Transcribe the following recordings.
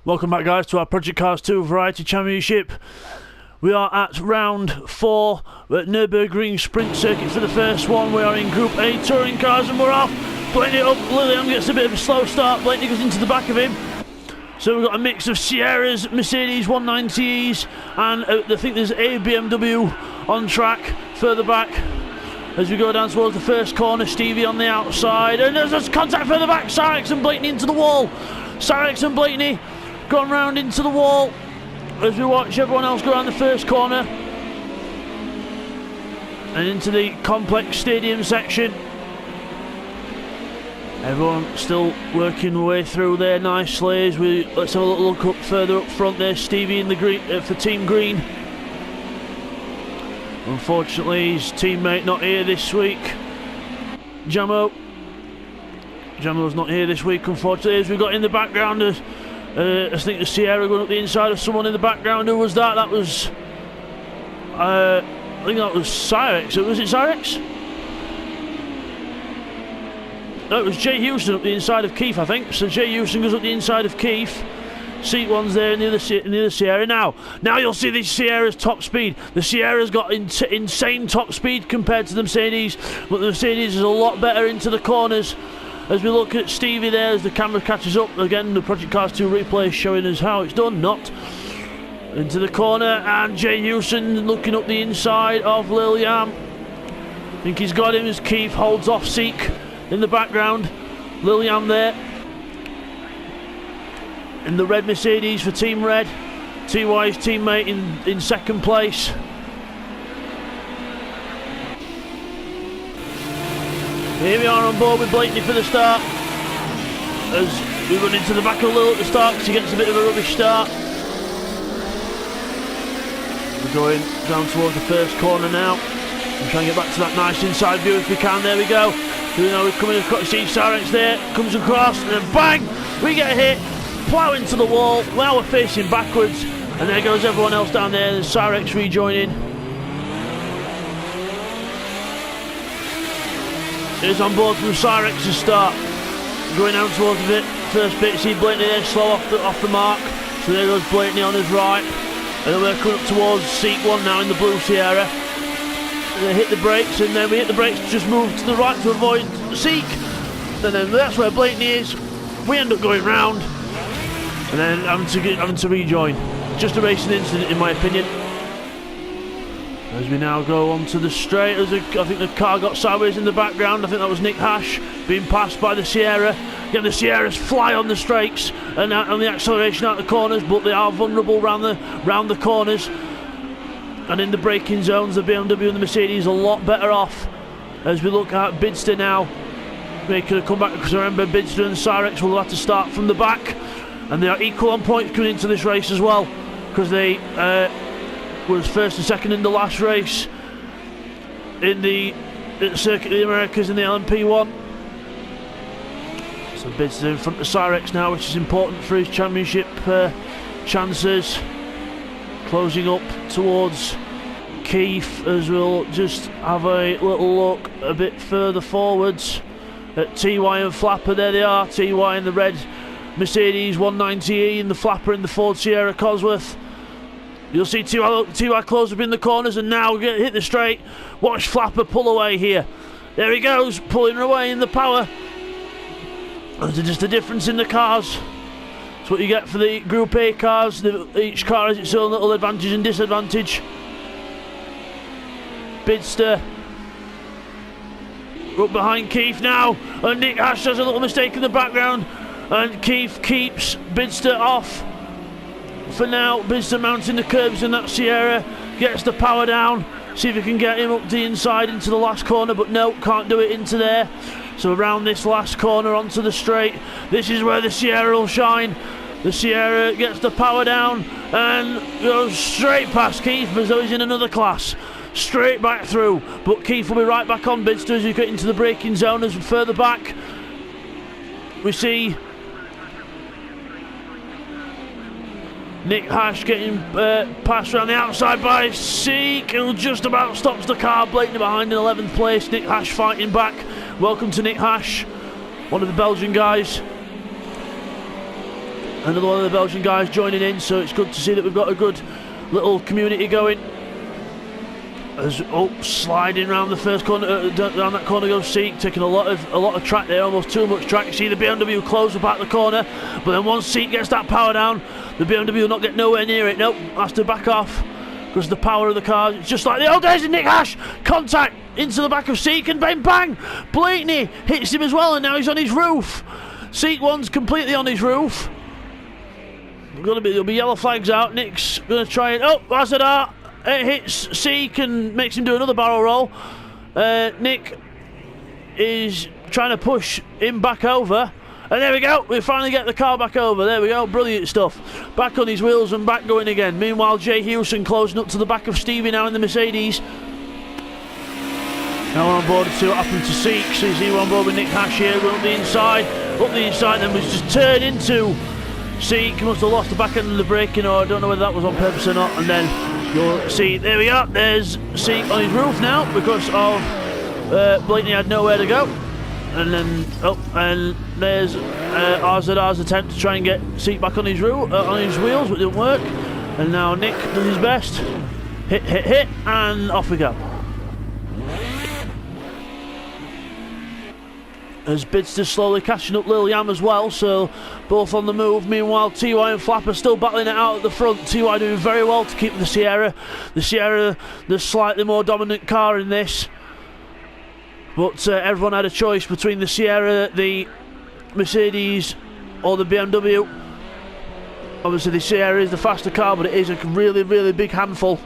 Welcome back, guys, to our Project Cars 2 Variety Championship. We are at round 4 at Nurburgring Sprint Circuit for the first one. We are in Group A touring cars and we're off. Blaney up, Lillian gets a bit of a slow start. Blaney goes into the back of him. So we've got a mix of Sierras, Mercedes 190Es, and I think there's a BMW on track further back. As we go down towards the first corner, Stevie on the outside, and there's contact further back. Sarex and Blaney into the wall. Sarex and Blaney gone round into the wall as we watch everyone else go around the first corner and into the complex stadium section. Everyone still working their way through there nicely. Let's have a little look up further up front there. Stevie in the green for Team Green. Unfortunately, his teammate not here this week. Jamo's not here this week, unfortunately. As we got in the background, I think the Sierra going up the inside of someone in the background. Who was that? That was, I think that was Sarex. Was it Sarex? No, it was Jay Houston up the inside of Keith, I think. So Jay Houston goes up the inside of Keith. Seat one's there in the other Sierra. Now you'll see the Sierra's top speed. The Sierra's got insane top speed compared to the Mercedes, but the Mercedes is a lot better into the corners. As we look at Stevie there, as the camera catches up, again the Project Cars 2 replay showing us how it's done, not into the corner, and Jay Houston looking up the inside of Lillian. I think he's got him as Keith holds off Seek in the background. Lillian there in the red Mercedes for Team Red. TY's teammate in second place. Here we are on board with Blaney for the start. As we run into the back of Lil at the start because he gets a bit of a rubbish start. We're going down towards the first corner now. We're trying to get back to that nice inside view if we can. There we go. You know, we're coming across, see Sarex there, comes across, and then bang! We get hit, plough into the wall. Now we're facing backwards, and there goes everyone else down there. There's Sarex rejoining. Is on board from Sarex's start. Going out towards the first bit, see Blaney there slow off the mark. So there goes Blaney on his right. And then we're coming up towards seat one now in the blue Sierra. And they hit the brakes, and then we hit the brakes to just move to the right to avoid Seek. And then that's where Blaney is. We end up going round and then having to rejoin. Just a racing incident in my opinion. As we now go onto the straight, I think the car got sideways in the background. I think that was Nick Hash being passed by the Sierra. Again, the Sierras fly on the straights and on the acceleration out the corners, but they are vulnerable round the corners. And in the braking zones, the BMW and the Mercedes are a lot better off. As we look at Bidzster now, making a comeback, because remember Bidzster and Sarex will have to start from the back, and they are equal on points coming into this race as well, because they was first and second in the last race in the Circuit of the Americas in the LMP1. So Bidzster in front of Sarex now, which is important for his championship chances. Closing up towards Keith, as we'll just have a little look a bit further forwards at TY and Flapper. There they are, TY in the red Mercedes 190E and the Flapper in the Ford Sierra Cosworth. You'll see TY close up in the corners and now hit the straight. Watch Flapper pull away here. There he goes, pulling away in the power. There's just a difference in the cars. That's what you get for the Group A cars. Each car has its own little advantage and disadvantage. Bidzster up behind Keith now, and Nick Hash has a little mistake in the background, and Keith keeps Bidzster off. For now, Bidzster mounting the curbs in that Sierra, gets the power down, see if he can get him up the inside into the last corner, but no, can't do it into there. So around this last corner onto the straight, this is where the Sierra will shine. The Sierra gets the power down and goes straight past Keith as though he's in another class. Straight back through, but Keith will be right back on Bidzster as we get into the braking zone. As further back we see Nick Hash getting passed around the outside by Seek, who just about stops the car. Blaney behind in 11th place. Nick Hash fighting back. Welcome to Nick Hash, one of the Belgian guys. Another one of the Belgian guys joining in, so it's good to see that we've got a good little community going. As sliding around the first corner, down that corner goes Seek, taking a lot of track there, almost too much track. You see the BMW close up at the corner, but then once Seek gets that power down, the BMW will not get nowhere near it. Nope, has to back off because of the power of the car. It's just like the old days of Nick Hash. Contact into the back of Seek, and bang bang, Blakeney hits him as well, and now he's on his roof. Seek one's completely on his roof. There'll be yellow flags out. Nick's going to try and Hazard. It hits Seek and makes him do another barrel roll. Nick is trying to push him back over. And there we go, we finally get the car back over. There we go, brilliant stuff. Back on his wheels and back going again. Meanwhile, Jay Hewson closing up to the back of Stevie now in the Mercedes. Now we're on board to see what happened to Seek. So you see we're on board with Nick Hash here, going up the inside, then was just turned into Seek. Must have lost the back end of the braking, or I don't know whether that was on purpose or not. And then you'll see, there we are, there's Seek on his roof now because of Blakeney had nowhere to go. And then, and there's RZR's attempt to try and get Seek back on his wheels, but it didn't work. And now Nick does his best. Hit, and off we go. As Bidzster slowly catching up Lil Yam as well, so both on the move. Meanwhile, TY and Flapper still battling it out at the front. TY doing very well to keep the Sierra. The Sierra, the slightly more dominant car in this. But everyone had a choice between the Sierra, the Mercedes or the BMW. Obviously the Sierra is the faster car, but it is a really, really big handful.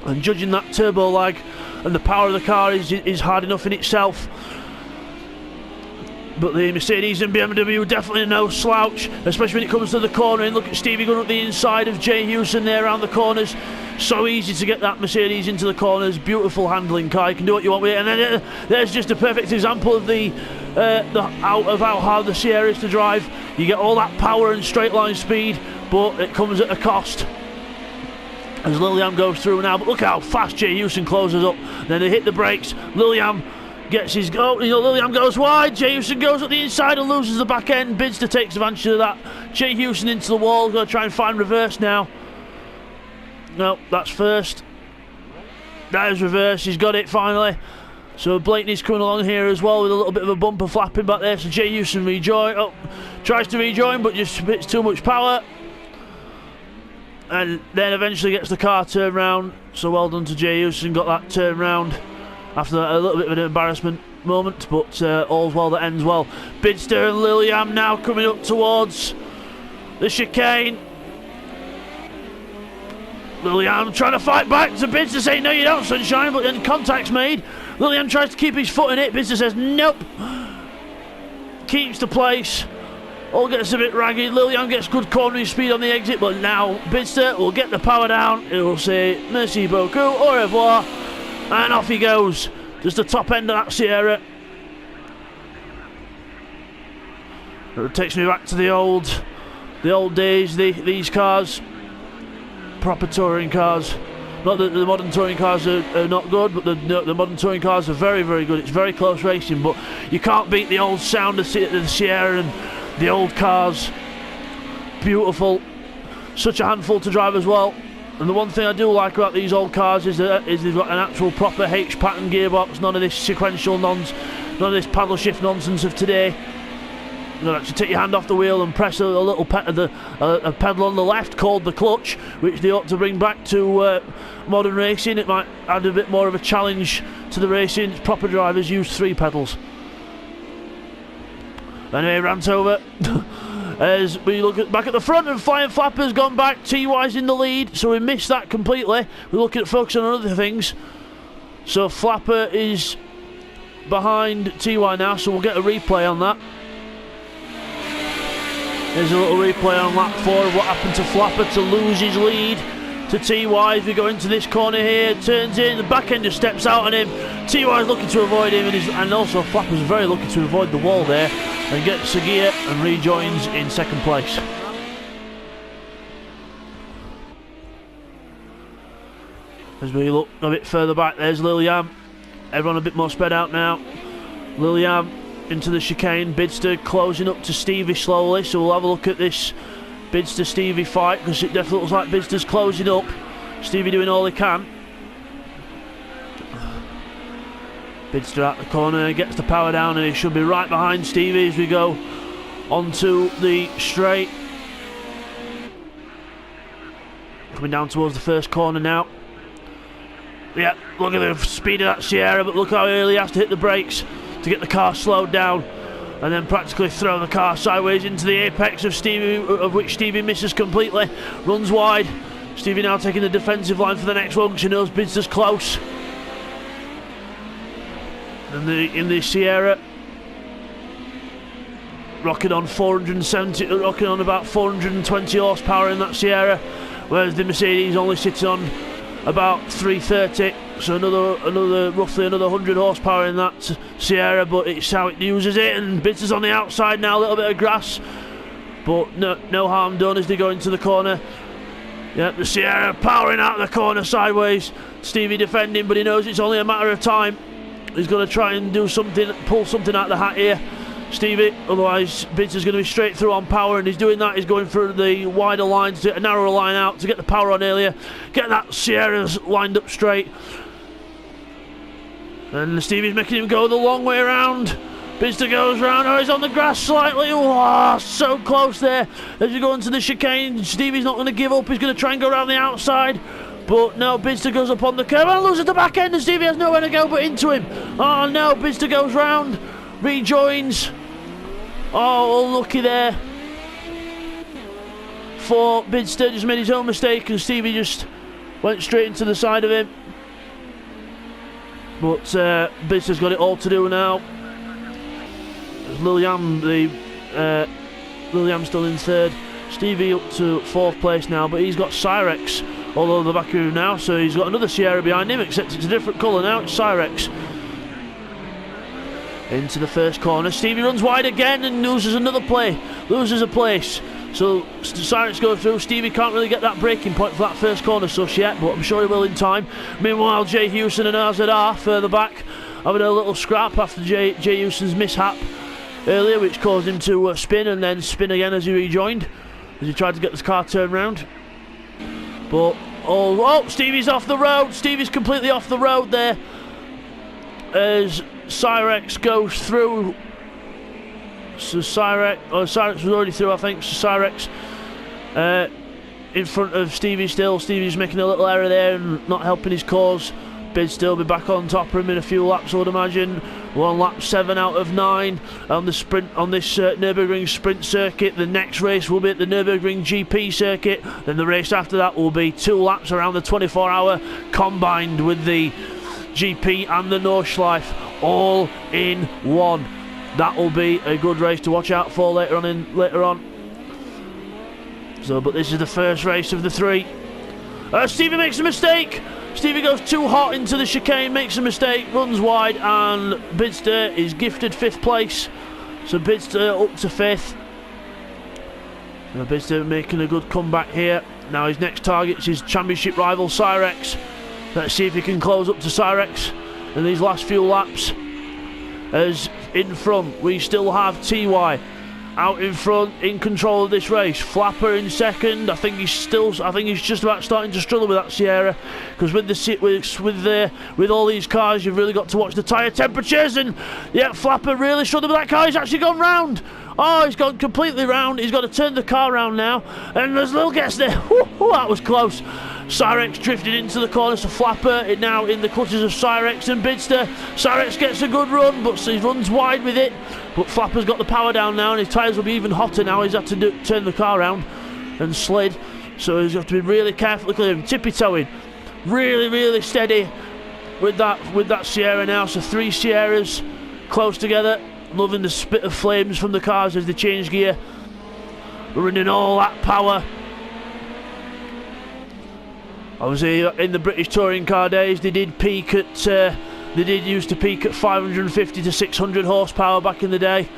And judging that turbo lag and the power of the car is hard enough in itself. But the Mercedes and BMW definitely no slouch, especially when it comes to the corner. And look at Stevie going up the inside of Jay Hewson there around the corners. So easy to get that Mercedes into the corners. Beautiful handling car. You can do what you want with it. And then there's just a perfect example of how hard the Sierra is to drive. You get all that power and straight line speed, but it comes at a cost. As Liliam goes through now, but look how fast Jay Hewson closes up. Then they hit the brakes. Liliam gets his go. Liliam goes wide. Jay Hewson goes up the inside and loses the back end. Bidzster takes advantage of that. Jay Hewson into the wall. Going to try and find reverse now. No, that's first. That is reverse. He's got it finally. So Blakeney's coming along here as well with a little bit of a bumper flapping back there. So Jay Hewson tries to rejoin, but just spits too much power. And then eventually gets the car turned round. So well done to Jay Hewson. Got that turned round after that, a little bit of an embarrassment moment, but all's well that ends well. Bidzster and Liliam now coming up towards the chicane. Liliam trying to fight back to Bidzster saying no you don't sunshine, but then contact's made. Liliam tries to keep his foot in it. Bidzster says nope. Keeps the place. All gets a bit ragged. Liliam gets good cornering speed on the exit, but now Bidzster will get the power down. It will say merci beaucoup, au revoir, and off he goes. Just the top end of that Sierra. It takes me back to the old days. These cars, proper touring cars. Not that the modern touring cars are not good, but the modern touring cars are very, very good. It's very close racing, but you can't beat the old sound of the Sierra and the old cars. Beautiful. Such a handful to drive as well. And the one thing I do like about these old cars is they've got an actual proper H-pattern gearbox. None of this sequential none of this paddle shift nonsense of today. You can actually take your hand off the wheel and press a little a pedal on the left called the clutch, which they ought to bring back to modern racing. It might add a bit more of a challenge to the racing. Proper drivers use 3 pedals. Anyway, rant over. As we look back at the front, and Flying Flapper's gone back. TY's in the lead, so we missed that completely. We're looking at focusing on other things. So Flapper is behind TY now, so we'll get a replay on that. There's a little replay on lap 4 of what happened to Flapper to lose his lead to TY as we go into this corner here. Turns in, the back end just steps out on him. TY's looking to avoid him, and also Flapper's very lucky to avoid the wall there and gets a gear and rejoins in second place. As we look a bit further back, there's Liliam. Everyone a bit more spread out now. Liliam into the chicane. Bidzster closing up to Stevie slowly, so we'll have a look at this Bidzster Stevie fight, because it definitely looks like Bidzster's closing up. Stevie doing all he can. Bidzster at the corner, gets the power down, and he should be right behind Stevie as we go onto the straight. Coming down towards the first corner now. Yeah, look at the speed of that Sierra, but look how early he has to hit the brakes to get the car slowed down, and then practically throw the car sideways into the apex of Stevie, of which Stevie misses completely. Runs wide. Stevie now taking the defensive line for the next one because he knows Bidzster's close. And in the Sierra, rocking on about 420 horsepower in that Sierra, whereas the Mercedes only sits on about 330, so roughly another 100 horsepower in that Sierra, but it's how it uses it. And Bidzster's on the outside now, a little bit of grass, but no harm done as they go into the corner. Yep, the Sierra powering out the corner sideways. Stevie defending, but he knows it's only a matter of time. He's going to try and do something, pull something out of the hat here, Stevie, otherwise Bidzster's going to be straight through on power, and he's doing that. He's going through the wider lines, a narrower line out to get the power on earlier, get that Sierra's lined up straight. And Stevie's making him go the long way around. Bidzster goes round, oh, he's on the grass slightly, oh, so close there. As you go into the chicane, Stevie's not going to give up, he's going to try and go around the outside. But no, Bidzster goes up on the curb and loses the back end, and Stevie has nowhere to go but into him. Oh no, Bidzster goes round, rejoins. Oh, unlucky there for Bidzster, just made his own mistake, and Stevie just went straight into the side of him. But Bidzster's got it all to do now. Liliam's still in third. Stevie up to fourth place now, but he's got Cyrex all over the back of him now, so he's got another Sierra behind him, except it's a different colour now. It's Cyrex. Into the first corner, Stevie runs wide again and loses a place. So Cyrex goes through. Stevie can't really get that braking point for that first corner just yet, but I'm sure he will in time. Meanwhile, Jay Hewson and RZR further back, having a little scrap after Jay Hewson's mishap earlier, which caused him to spin and then spin again as he rejoined, as he tried to get this car turned round. But Stevie's off the road. Stevie's completely off the road there as Cyrex goes through. So Cyrex was already through, I think. So Cyrex in front of Stevie still. Stevie's making a little error there and not helping his cause. Bidzster will be back on top of him in a few laps, I would imagine. We're on lap 7 out of 9 on the sprint on this Nurburgring sprint circuit. The next race will be at the Nurburgring GP circuit. Then the race after that will be 2 laps around the 24-hour, combined with the GP and the Nordschleife all in one. That will be a good race to watch out for later on. So, but this is the first race of the 3. Stevie makes a mistake. Stevie goes too hot into the chicane, makes a mistake, runs wide, and Bidzster is gifted 5th place. So Bidzster up to 5th. Bidzster making a good comeback here. Now his next target is his championship rival Cyrex. Let's see if he can close up to Cyrex in these last few laps. As in front we still have TY out in front, in control of this race. Flapper in second. I think he's just about starting to struggle with that Sierra, because with all these cars, you've really got to watch the tyre temperatures. And yeah, Flapper really struggled with that car. He's actually gone round. Oh, he's gone completely round. He's got to turn the car round now, and as Lil gets there, that was close. Cyrex drifted into the corner, so Flapper is now in the clutches of Cyrex and Bidzster. Cyrex gets a good run, but he runs wide with it. But Flapper's got the power down now, and his tyres will be even hotter now. He's had to turn the car around and slid, so he's got to be really careful. Look at him tippy-toeing, really steady with that Sierra now. So 3 Sierras close together, loving the spit of flames from the cars as they change gear, running all that power. Obviously, in the British touring car days, they did used to peak at 550 to 600 horsepower back in the day.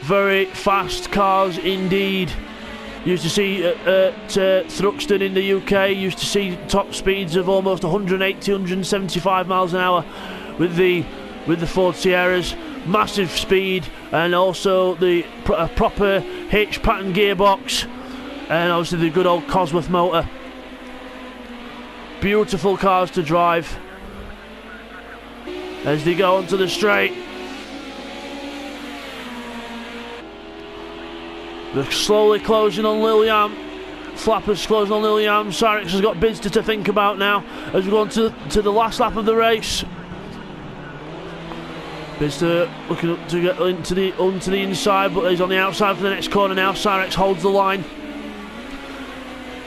Very fast cars indeed. Used to see at Thruxton in the UK, used to see top speeds of almost 180, 175 miles an hour with the Ford Sierras. massive speed, and also the proper hitch pattern gearbox, and obviously the good old Cosworth motor. Beautiful cars to drive as they go onto the straight. They're slowly closing on Liliam. Flappers closing on Liliam. Syrex has got Bidzster to think about now as we go on to the last lap of the race. Bidzster looking up to get onto the inside, but he's on the outside for the next corner now. Syrex holds the line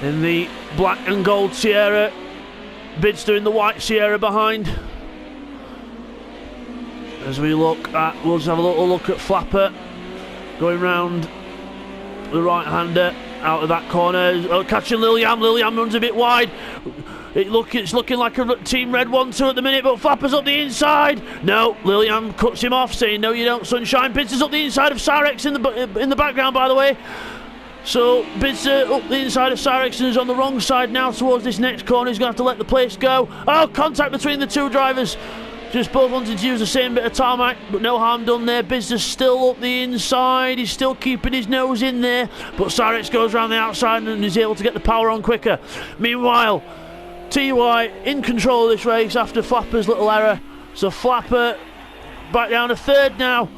in the black and gold Sierra. Bidzster in the white Sierra behind. As we look at, we'll just have a little look at Flapper going round the right-hander out of that corner. Catching Liliam. Liliam runs a bit wide. It's looking like a Team Red 1-2 at the minute, but Flapper's up the inside. No, Liliam cuts him off, saying no you don't, sunshine. Bidzster's up the inside of Syrex in the background, by the way. So Bidzster up the inside of Syrex and is on the wrong side now towards this next corner. He's going to have to let the place go. Oh, contact between the two drivers. Just both wanting to use the same bit of tarmac, but no harm done there. Bidzster's still up the inside. He's still keeping his nose in there, but Syrex goes around the outside and is able to get the power on quicker. Meanwhile, TY in control of this race after Flapper's little error. So Flapper back down to third now.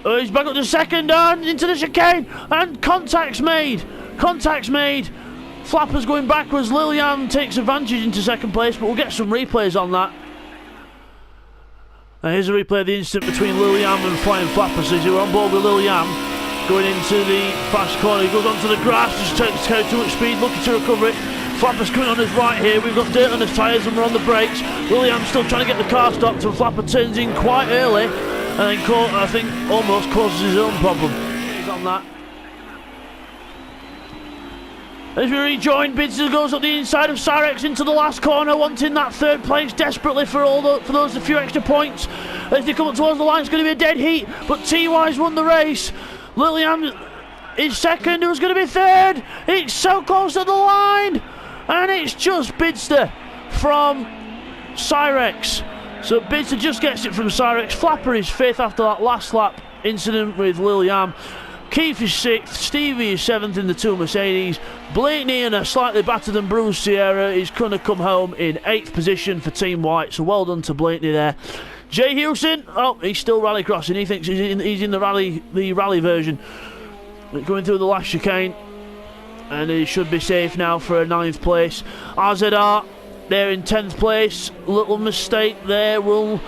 He's back up to second and into the chicane, and contact's made. Contact's made. Flapper's going backwards. Liliam takes advantage into second place, but we'll get some replays on that. Now here's a replay of the incident between Liliam and Flying Flapper. So we're on board with Liliam going into the fast corner. He goes onto the grass, just takes too much speed, looking to recover it. Flapper's coming on his right here. We've got dirt on his tyres and we're on the brakes. Liliam's still trying to get the car stopped, and Flapper turns in quite early and then I think almost causes his own problem. He's on that. As we rejoin, Bidzster goes up the inside of Syrex into the last corner, wanting that third place desperately for those few extra points. As they come up towards the line, it's going to be a dead heat, but TY's won the race. Liliam is second, who's going to be third. It's so close to the line, and it's just Bidzster from Syrex. So Bidzster just gets it from Syrex. Flapper is fifth after that last lap incident with Liliam. Keith is sixth, Stevie is seventh in the two Mercedes. Blakeney in a slightly battered and bruised Sierra is going to come home in 8th position for Team White, so well done to Blakeney there. Jay Hewson, oh, he's still rallycrossing. He thinks he's in the rally version. Going through the last chicane, and he should be safe now for a 9th place. RZR, they're in 10th place. Little mistake there. Will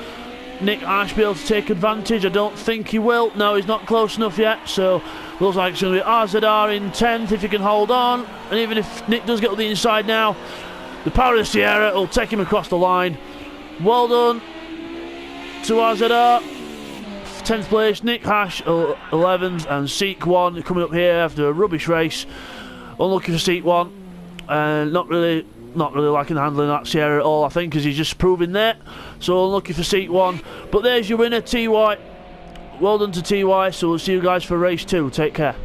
Nick Ash be able to take advantage? I don't think he will. No, he's not close enough yet, so looks like it's going to be RZR in 10th if he can hold on. And even if Nick does get to the inside now, the power of the Sierra will take him across the line. Well done to RZR. 10th place, Nick Hash 11th, and Seek 1 coming up here after a rubbish race. Unlucky for Seek 1, and not really liking the handling of that Sierra at all, I think, because he's just proving there. So unlucky for Seat 1. But there's your winner, TY. Well done to TY. So we'll see you guys for race 2. Take care.